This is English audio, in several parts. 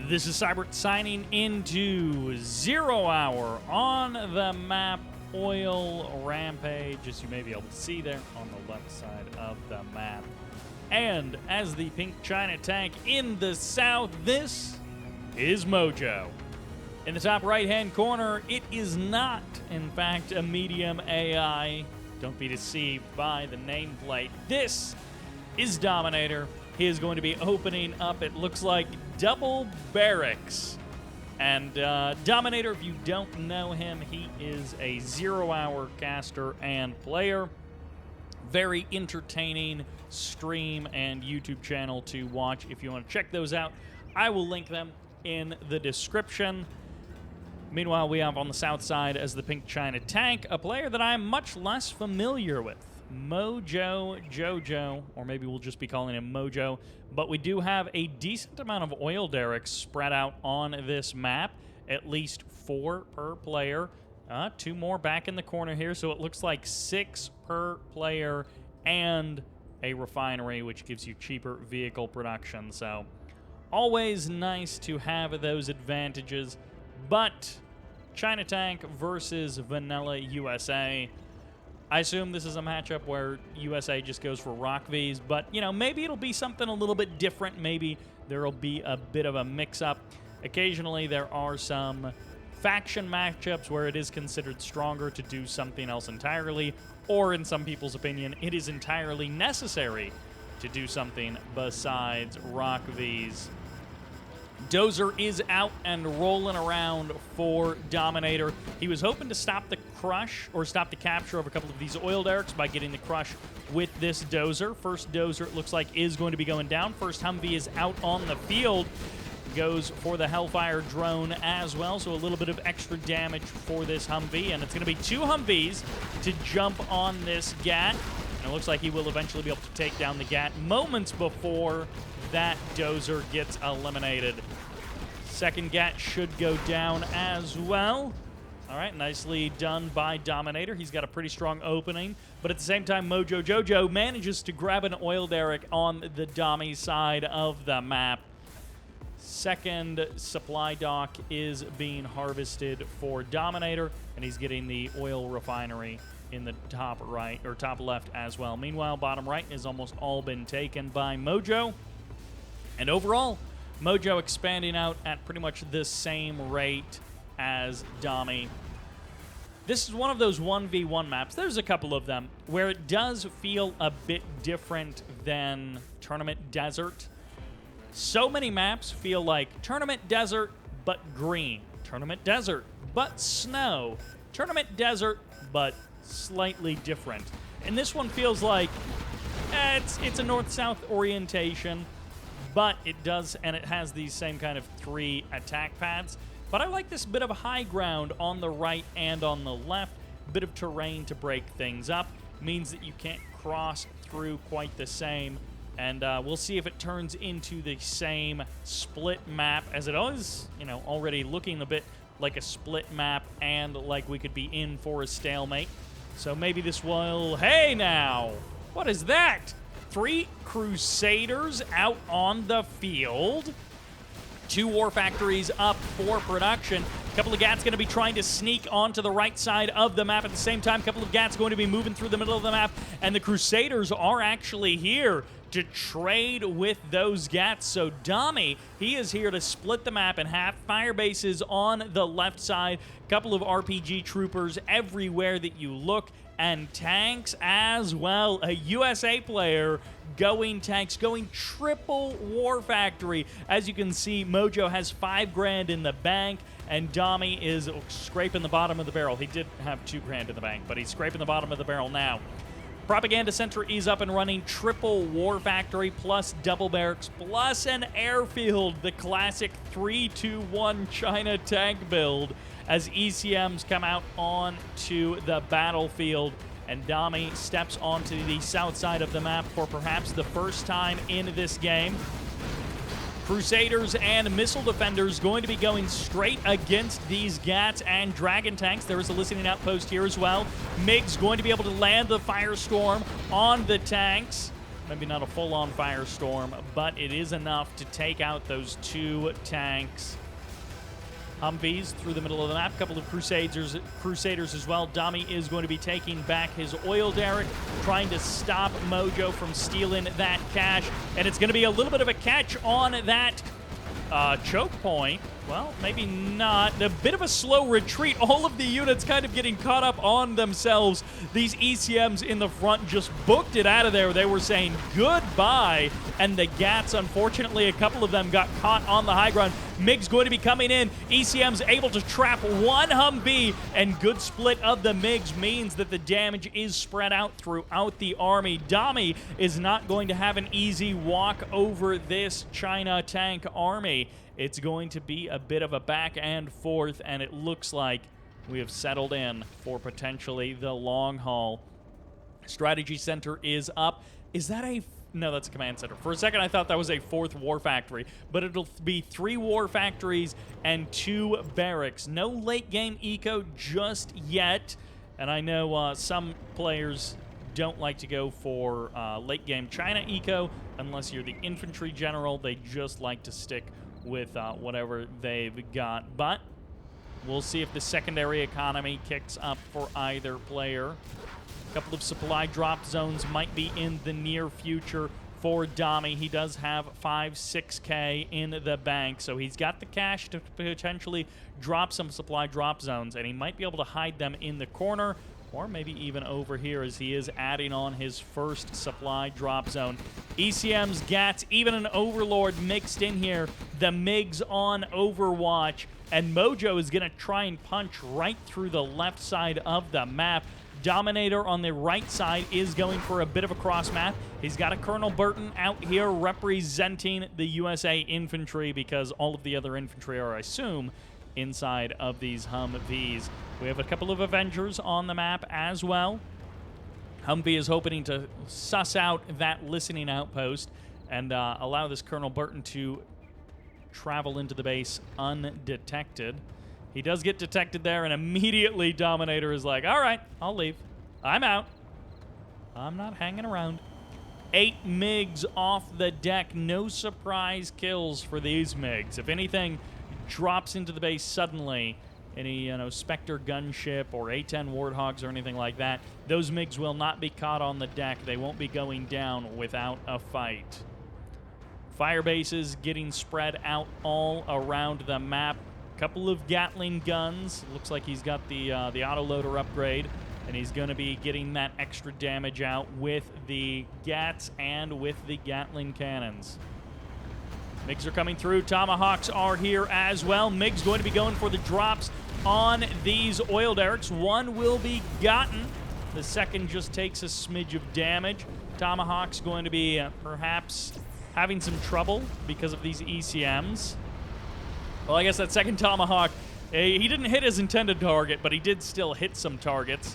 This is Sybert signing into 0 Hour on the map Oil Rampage, as you may be able to see there on the left side of the map. And as the pink China tank in the south, this is Mojo. In the top right-hand corner, it is not, in fact, a medium AI. Don't be deceived by the nameplate. This is Dominator. He is going to be opening up, it looks like, double barracks. And Dominator, if you don't know him, he is a 0 Hour caster and player. Very entertaining stream and YouTube channel to watch. If you want to check those out, I will link them in the description. Meanwhile, we have on the south side as the pink China tank, a player that I'm much less familiar with. Mojo Jojo, or maybe we'll just be calling him Mojo, but we do have a decent amount of oil derricks spread out on this map, at least 4 per player. 2 more back in the corner here, so it looks like 6 per player and a refinery, which gives you cheaper vehicle production. So always nice to have those advantages, but China tank versus vanilla USA. I assume this is a matchup where USA just goes for rock Vs, but, you know, maybe it'll be something a little bit different. Maybe there'll be a bit of a mix-up. Occasionally there are some faction matchups where it is considered stronger to do something else entirely, or in some people's opinion, it is entirely necessary to do something besides rock Vs. Dozer is out and rolling around for Dominator. He was hoping to stop the crush, or stop the capture of a couple of these oil derricks by getting the crush with this Dozer. First Dozer, it looks like, is going to be going down. First Humvee is out on the field. Goes for the Hellfire drone as well, so a little bit of extra damage for this Humvee, and it's going to be 2 Humvees to jump on this GAT, and it looks like he will eventually be able to take down the GAT moments before that Dozer gets eliminated. Second GAT should go down as well. All right, nicely done by Dominator. He's got a pretty strong opening, but at the same time, Mojo Jojo manages to grab an oil derrick on the Dommy side of the map. Second supply dock is being harvested for Dominator, and he's getting the oil refinery in the top right, or top left as well. Meanwhile, bottom right has almost all been taken by Mojo. And overall, Mojo expanding out at pretty much the same rate as Dommy. This is one of those 1v1 maps. There's a couple of them where it does feel a bit different than Tournament Desert. So many maps feel like Tournament Desert, but green. Tournament Desert, but snow. Tournament Desert, but slightly different. And this one feels like it's a north-south orientation, but it does, and it has these same kind of 3 attack paths. But I like this bit of high ground on the right and on the left. Bit of terrain to break things up. Means that you can't cross through quite the same. And we'll see if it turns into the same split map, as it is, you know, already looking a bit like a split map and like we could be in for a stalemate. So maybe this will... Hey, now! What is that? 3 Crusaders out on the field. 2 war factories up for production. A couple of GATs going to be trying to sneak onto the right side of the map at the same time. A couple of GATs going to be moving through the middle of the map. And the Crusaders are actually here to trade with those GATs. So Dommy, he is here to split the map in half. Fire bases on the left side. A couple of RPG troopers everywhere that you look. And tanks as well. A USA player going tanks, going triple war factory. As you can see, Mojo has $5 grand in the bank, and Dommy is scraping the bottom of the barrel. He did have $2 grand in the bank, but he's scraping the bottom of the barrel now. Propaganda Center is up and running. Triple war factory, plus double barracks, plus an airfield. The classic 3-2-1 China tank build as ECMs come out onto the battlefield. And Dommy steps onto the south side of the map for perhaps the first time in this game. Crusaders and missile defenders going to be going straight against these GATs and Dragon tanks. There is a listening outpost here as well. MiG's going to be able to land the Firestorm on the tanks. Maybe not a full-on firestorm, but it is enough to take out those 2 tanks. Humvees through the middle of the map. A couple of Crusaders as well. Dami is going to be taking back his oil derrick, trying to stop Mojo from stealing that cash. And it's going to be a little bit of a catch on that choke point. Well, maybe not. A bit of a slow retreat. All of the units kind of getting caught up on themselves. These ECMs in the front just booked it out of there. They were saying goodbye. And the Gats, unfortunately, a couple of them got caught on the high ground. MiG's going to be coming in. ECM's able to trap 1 Humvee, and good split of the MiGs means that the damage is spread out throughout the army. Dami is not going to have an easy walk over this China tank army. It's going to be a bit of a back and forth, and it looks like we have settled in for potentially the long haul. Strategy Center is up. Is that a... No, that's a command center. For a second, I thought that was a 4th war factory, but it'll be 3 war factories and 2 barracks. No late game eco just yet, and I know some players don't like to go for late game China eco unless you're the infantry general. They just like to stick with whatever they've got, but we'll see if the secondary economy kicks up for either player. A couple of supply drop zones might be in the near future for Dami. He does have 5-6K in the bank, so he's got the cash to potentially drop some supply drop zones, and he might be able to hide them in the corner, or maybe even over here as he is adding on his first supply drop zone. ECMs, Gats, even an Overlord mixed in here. The MiGs on Overwatch, and Mojo is going to try and punch right through the left side of the map. Dominator on the right side is going for a bit of a cross map. He's got a Colonel Burton out here representing the USA infantry because all of the other infantry are, I assume, inside of these Humvees. We have a couple of Avengers on the map as well. Humvee is hoping to suss out that listening outpost and allow this Colonel Burton to travel into the base undetected. He does get detected there, and immediately Dominator is like, all right, I'll leave. I'm out. I'm not hanging around. 8 MiGs off the deck. No surprise kills for these MiGs. If anything drops into the base suddenly, any Spectre gunship or A-10 Warthogs or anything like that, those MiGs will not be caught on the deck. They won't be going down without a fight. Fire bases getting spread out all around the map. Couple of Gatling guns. Looks like he's got the autoloader upgrade, and he's going to be getting that extra damage out with the Gats and with the Gatling cannons. MiGs are coming through. Tomahawks are here as well. MiGs going to be going for the drops on these oil derricks. 1 will be gotten. The second just takes a smidge of damage. Tomahawk's going to be perhaps having some trouble because of these ECMs. Well, I guess that second Tomahawk, he didn't hit his intended target, but he did still hit some targets.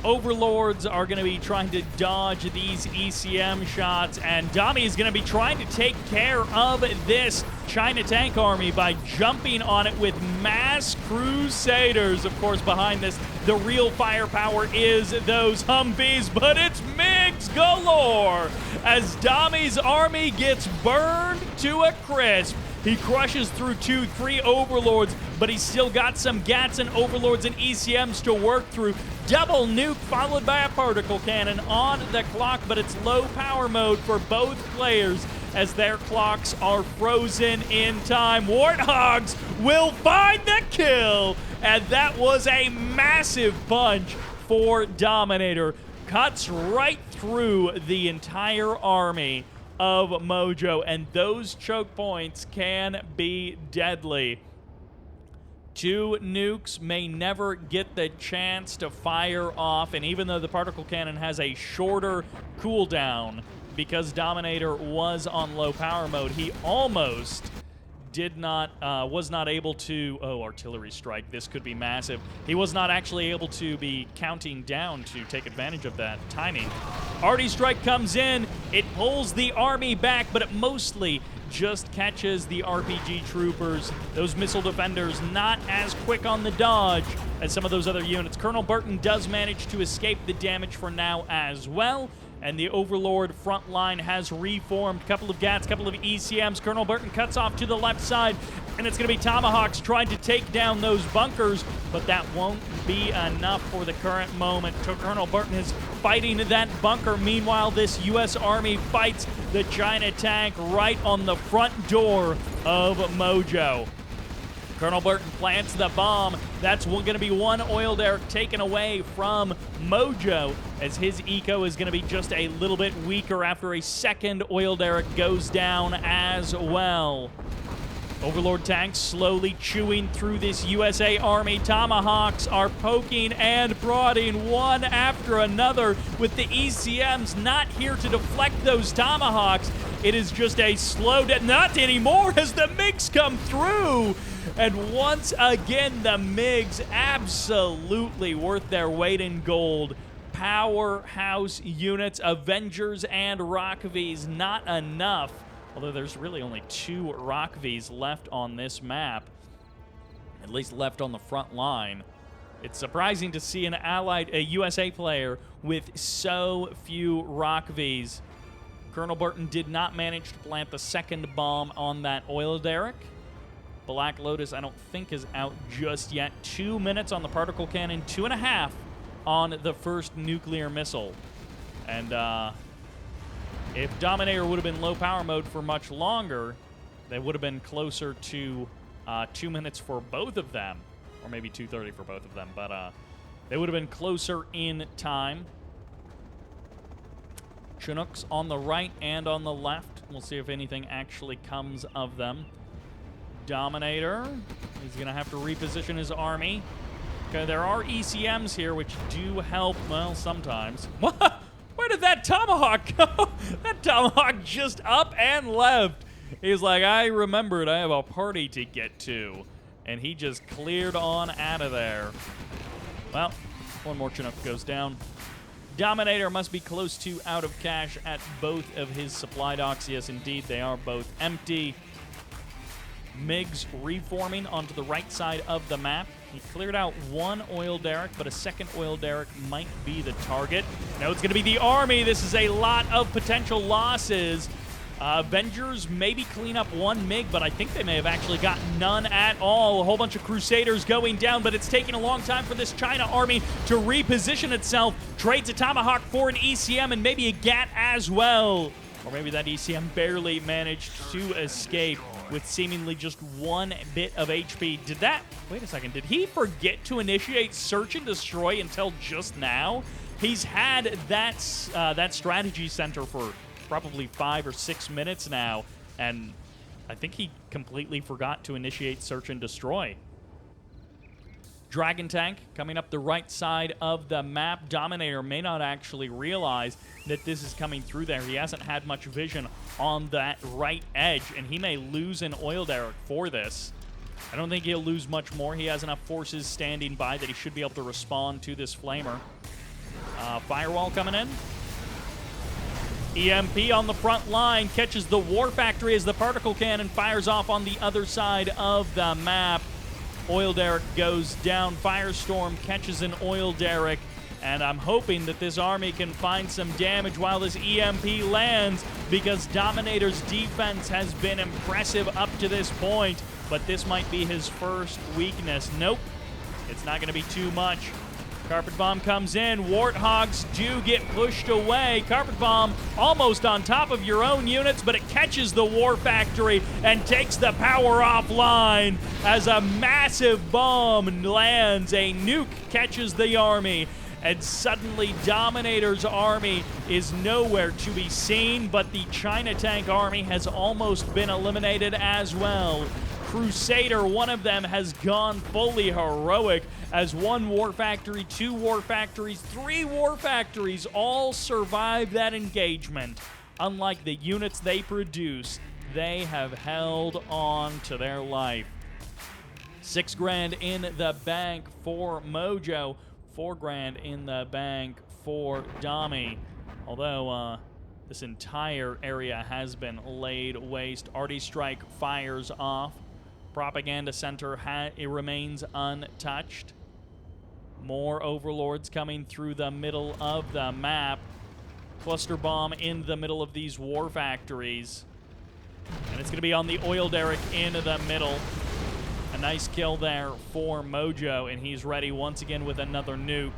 Overlords are going to be trying to dodge these ECM shots, and Dami is going to be trying to take care of this China tank army by jumping on it with mass Crusaders. Of course, behind this, the real firepower is those Humvees, but it's MiGs galore as Dami's army gets burned to a crisp. He crushes through 2-3 Overlords, but he's still got some Gats and Overlords and ECMs to work through. Double nuke followed by a particle cannon on the clock, but it's low power mode for both players as their clocks are frozen in time. Warthogs will find the kill, and that was a massive punch for Dominator. Cuts right through the entire army of Mojo, and those choke points can be deadly. 2 nukes may never get the chance to fire off, and even though the particle cannon has a shorter cooldown because Dominator was on low power mode, he almost was not able to, artillery strike, this could be massive. He was not actually able to be counting down to take advantage of that timing. Arty strike comes in, it pulls the army back, but it mostly just catches the RPG troopers. Those missile defenders not as quick on the dodge as some of those other units. Colonel Burton does manage to escape the damage for now as well, and the Overlord front line has reformed. Couple of GATs, couple of ECMs. Colonel Burton cuts off to the left side, and it's going to be Tomahawks trying to take down those bunkers, but that won't be enough for the current moment. Colonel Burton is fighting that bunker. Meanwhile, this U.S. Army fights the China tank right on the front door of Mojo. Colonel Burton plants the bomb. That's going to be one oil derrick taken away from Mojo, as his eco is going to be just a little bit weaker after a second oil derrick goes down as well. Overlord tanks slowly chewing through this USA Army. Tomahawks are poking and prodding one after another, with the ECMs not here to deflect those Tomahawks. It is just a slow death. Not anymore, as the MiGs come through. And once again, the MiGs absolutely worth their weight in gold. Powerhouse units, Avengers and Rock Vs, not enough. Although there's really only 2 Rock Vs left on this map, at least left on the front line. It's surprising to see a USA player with so few Rock Vs. Colonel Burton did not manage to plant the second bomb on that oil derrick. Black Lotus, I don't think, is out just yet. 2 minutes on the particle cannon, 2.5 on the first nuclear missile. And if Dominator would have been low power mode for much longer, they would have been closer to 2 minutes for both of them, or maybe 2:30 for both of them, but they would have been closer in time. Chinooks on the right and on the left. We'll see if anything actually comes of them. Dominator is going to have to reposition his army. Okay, there are ECMs here, which do help, well, sometimes. What? Where did that Tomahawk go? That Tomahawk just up and left. He's like, I remembered I have a party to get to. And he just cleared on out of there. Well, one more Chinook goes down. Dominator must be close to out of cash at both of his supply docks. Yes, indeed, they are both empty. MiGs reforming onto the right side of the map. He cleared out one oil derrick, but a second oil derrick might be the target. No, it's going to be the Army. This is a lot of potential losses. Avengers maybe clean up one MiG, but I think they may have actually got none at all. A whole bunch of Crusaders going down, but it's taking a long time for this China Army to reposition itself. Trades a Tomahawk for an ECM and maybe a GAT as well. Or maybe that ECM barely managed to escape with seemingly just one bit of HP. Wait a second, did he forget to initiate search and destroy until just now? He's had that strategy center for probably 5 or 6 minutes now, and I think he completely forgot to initiate search and destroy. Dragon tank coming up the right side of the map. Dominator may not actually realize that this is coming through there. He hasn't had much vision on that right edge, and he may lose an oil derrick for this. I don't think he'll lose much more. He has enough forces standing by that he should be able to respond to this flamer. Firewall coming in. EMP on the front line catches the War Factory as the particle cannon fires off on the other side of the map. Oil derrick goes down. Firestorm catches an oil derrick, and I'm hoping that this army can find some damage while this EMP lands, because Dominator's defense has been impressive up to this point, but this might be his first weakness. Nope, it's not going to be too much. Carpet Bomb comes in. Warthogs do get pushed away. Carpet Bomb almost on top of your own units, but it catches the War Factory and takes the power offline as a massive bomb lands. A nuke catches the army, and suddenly Dominator's army is nowhere to be seen, but the China tank army has almost been eliminated as well. Crusader, one of them, has gone fully heroic as 1 War Factory, 2 War Factories, 3 War Factories all survived that engagement. Unlike the units they produce, they have held on to their life. $6 grand in the bank for Mojo, $4 grand in the bank for Domi. Although this entire area has been laid waste. Arty Strike fires off. Propaganda Center it remains untouched. More Overlords coming through the middle of the map. cluster bomb in the middle of these war factories. And it's going to be on the oil derrick in the middle. A nice kill there for Mojo, and he's ready once again with another nuke.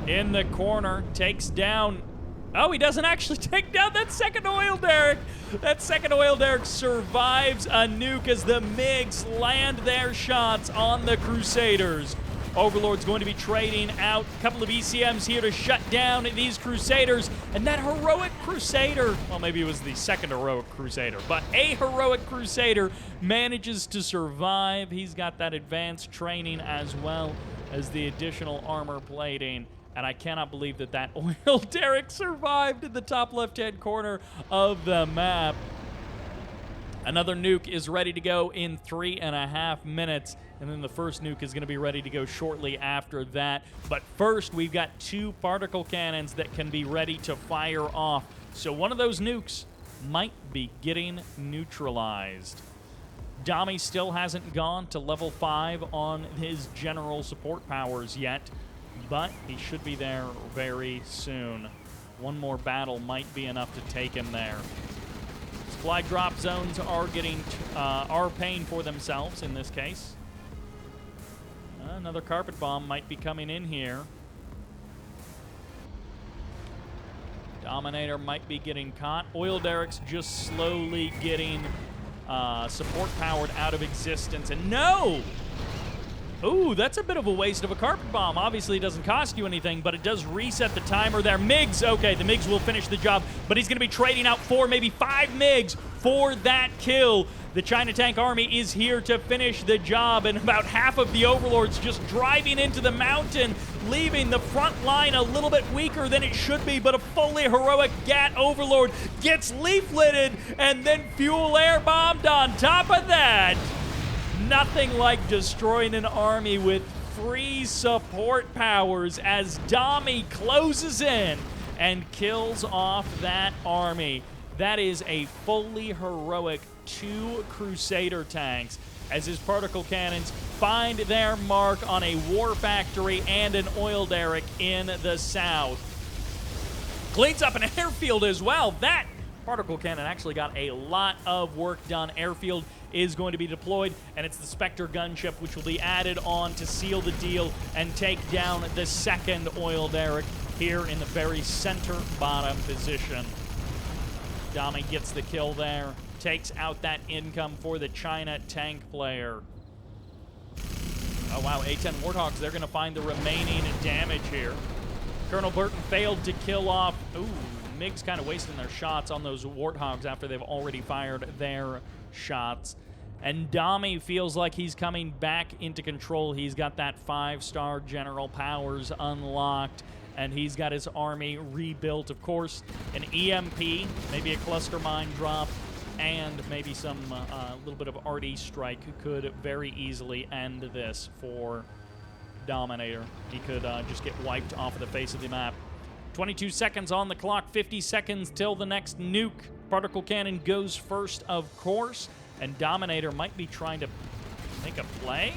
In the corner, takes down... Oh, he doesn't actually take down that second oil derrick. That second oil derrick survives a nuke as the MiGs land their shots on the Crusaders. Overlord's going to be trading out a couple of ECMs here to shut down these Crusaders. And that heroic Crusader, well, maybe it was the second heroic Crusader, but a heroic Crusader manages to survive. He's got that advanced training as well as the additional armor plating. And I cannot believe that that oil derrick survived in the top left-hand corner of the map. Another nuke is ready to go in 3.5 minutes. And then the first nuke is going to be ready to go shortly after that. But first, we've got 2 particle cannons that can be ready to fire off. So one of those nukes might be getting neutralized. Dami still hasn't gone to level 5 on his general support powers yet, but he should be there very soon. One more battle might be enough to take him there. Supply drop zones are paying for themselves in this case. Another carpet bomb might be coming in here. Dominator might be getting caught. Oil derricks just slowly getting support powered out of existence. And no! Ooh, that's a bit of a waste of a carpet bomb. Obviously, it doesn't cost you anything, but it does reset the timer there. MiGs, okay, the MiGs will finish the job, but he's going to be trading out 4, maybe 5 MiGs for that kill. The China tank army is here to finish the job, and about half of the Overlords just driving into the mountain, leaving the front line a little bit weaker than it should be, but a fully heroic GAT Overlord gets leafleted and then fuel air bombed on top of that. Nothing like destroying an army with free support powers as Dami closes in and kills off that army. That is a fully heroic 2 Crusader tanks as his particle cannons find their mark on a war factory and an oil derrick in the south. Cleans up an airfield as well. That particle cannon actually got a lot of work done. Airfield is going to be deployed, and it's the Spectre gunship which will be added on to seal the deal and take down the second oil derrick here in the very center bottom position. Dami gets the kill there, takes out that income for the China tank player. Oh wow, A-10 Warthogs, they're going to find the remaining damage here. Colonel Burton failed to kill off. Ooh, MiGs kind of wasting their shots on those Warthogs after they've already fired their shots. And Dami feels like he's coming back into control. He's got that 5-star general powers unlocked, and he's got his army rebuilt. Of course, an EMP, maybe a cluster mine drop, and maybe some little bit of RD strike could very easily end this for Dominator. He could just get wiped off of the face of the map. 22 seconds on the clock, 50 seconds till the next nuke. Particle cannon goes first, of course, and Dominator might be trying to make a play.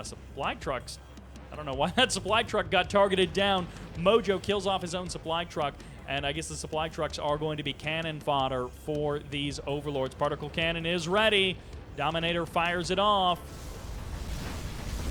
Supply trucks. I don't know why that supply truck got targeted down. Mojo kills off his own supply truck, and I guess the supply trucks are going to be cannon fodder for these Overlords. Particle cannon is ready. Dominator fires it off.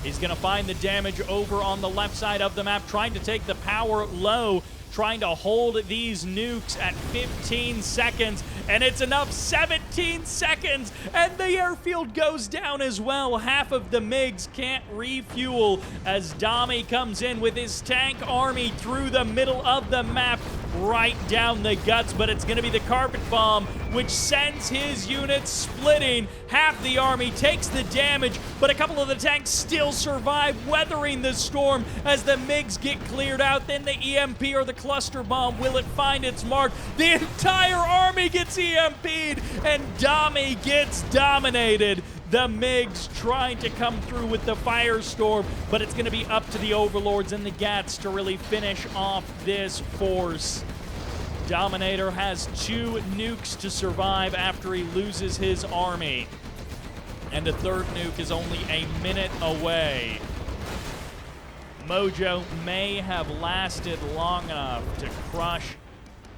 He's going to find the damage over on the left side of the map, trying to take the power low, trying to hold these nukes at 15 seconds, and it's enough, 17 seconds, and the airfield goes down as well. Half of the MiGs can't refuel as Dami comes in with his tank army through the middle of the map, right down the guts, but it's going to be the carpet bomb, which sends his units splitting. Half the army takes the damage, but a couple of the tanks still survive, weathering the storm as the MiGs get cleared out. Then the EMP or the cluster bomb, will it find its mark? The entire army gets EMP'd, and Dami gets dominated. The MiGs trying to come through with the firestorm, but it's going to be up to the Overlords and the GATs to really finish off this force. Dominator has 2 nukes to survive after he loses his army. And the third nuke is only a minute away. Mojo may have lasted long enough to crush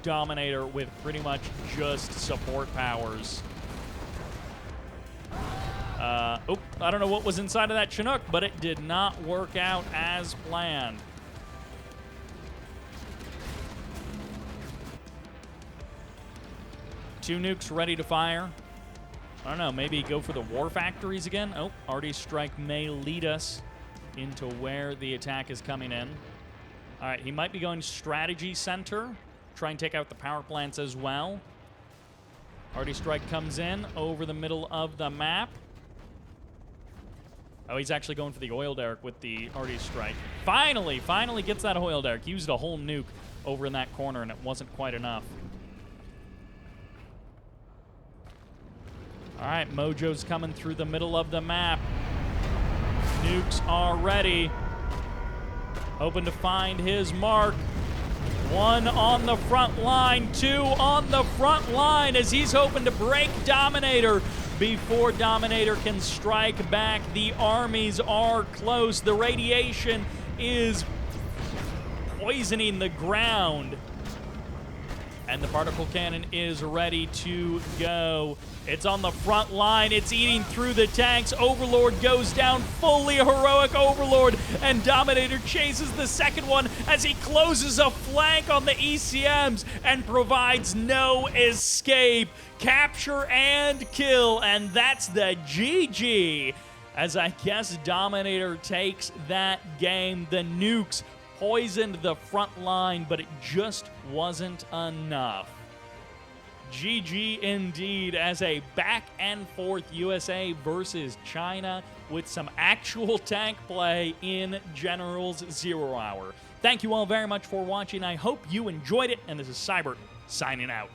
Dominator with pretty much just support powers. I don't know what was inside of that Chinook, but it did not work out as planned. Two nukes ready to fire. I don't know, maybe go for the war factories again? Oh, Arty Strike may lead us into where the attack is coming in. All right, he might be going strategy center. Try and take out the power plants as well. Arty Strike comes in over the middle of the map. Oh, he's actually going for the oil derrick with the Arty Strike. Finally gets that oil derrick. He used a whole nuke over in that corner, and it wasn't quite enough. All right, Mojo's coming through the middle of the map. Nukes are ready. Hoping to find his mark. One on the front line, two on the front line as he's hoping to break Dominator before Dominator can strike back. The armies are close. The radiation is poisoning the ground. And the particle cannon is ready to go. It's on the front line. It's eating through the tanks. Overlord goes down. Fully heroic Overlord. And Dominator chases the second one as he closes a flank on the ECMs and provides no escape. Capture and kill. And that's the GG. As I guess Dominator takes that game. The nukes poisoned the front line, but it just wasn't enough. GG indeed, as a back and forth USA versus China with some actual tank play in General's 0 Hour. Thank you all very much for watching. I hope you enjoyed it, and this is Sybert signing out.